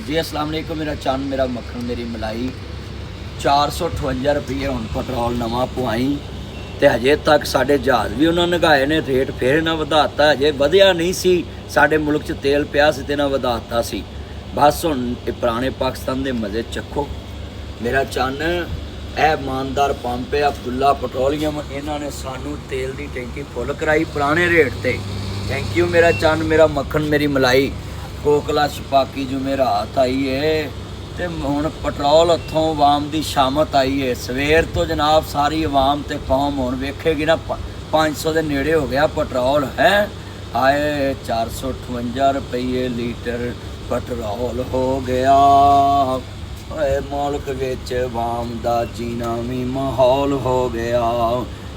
जी अस्सलाम वालेकुम। मेरा चंद मेरा मक्खन मेरी मलाई 458 रुपये हुण पेट्रोल नवा पवाई तो हजे तक साढ़े जहाज़ भी उन्होंने नगाए ने रेट फिर इन्हें वधाता। हजे वधिया नहीं सी साढ़े मुल्क च तेल पिया सी ते इन्हें वधाता सी। बस हुण पुराने पाकिस्तान के मज़े चखो। मेरा चंद ए इमानदार पंप है अब्दुल्ला पेट्रोलियम, इन्होंने सानू तेल की टैंकी फुल कराई पुराने रेट ते। थैंक यू मेरा चंद मेरा मक्खन मेरी मलाई। कोकला छपाकी जुमेरात आई है तो हुण पेट्रोल हथों आवाम की शामत आई है। सवेर तो जनाब सारी आवाम ते कौम हुण वेखेगी ना 500 के नेड़े हो गया पेट्रोल है। आए 458 रुपये लीटर पेट्रोल हो गया। मुल्क विच आवाम दा जीना भी माहौल हो गया।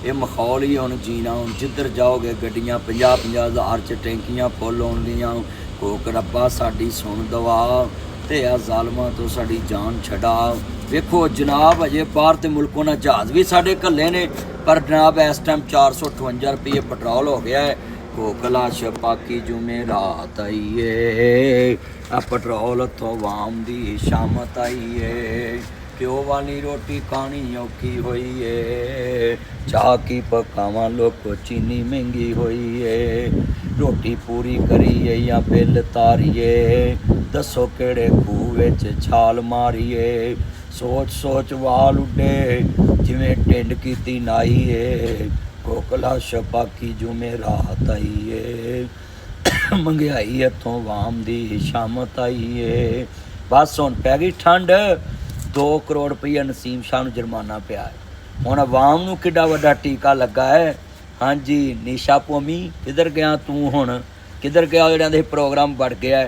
ये माहौल ही हुण जीना। हुण जिधर जाओगे गड्डियां 50-50 हज़ार च टैंकियां फुल होंदियां। कोक रब्बा साडी सुन दवा ते आ ज़ालमां तो साडी जान छड़ा। वेखो जनाब अजे बाहर ते मुल्कों ने जहाज़ भी साडे घल्ले ने पर जनाब इस टाइम 458 रुपये पेट्रोल हो गया है। कोकला छपाकी जुमेरात आई है आ पेट्रोल तो आवाम दी शामत आई है। प्यो वाली रोटी खानी औखी हुई है। चाह की पकावा लोको चीनी महंगी हुई है। रोटी पूरी करिए या बिल तारीए दसो केड़े खूह विच छाल मारीए। सोच सोच वाल उडे जिवें टिंड कीती नाई है। कोकला छपाकी जुमेरात आई है। महंगाई इत्थों आवाम दी शामत आई है। बस हुण पै गई ठंड। 2 करोड़ रुपया नसीम शाह नूं जुर्माना पिया है। हुण आवाम नूं किड्डा वड्डा टीका लगा है। हाँ जी निशा पोमी किधर गया तू हुण? किधर गया? जिहड़ियां दे प्रोग्राम बढ़ गया है।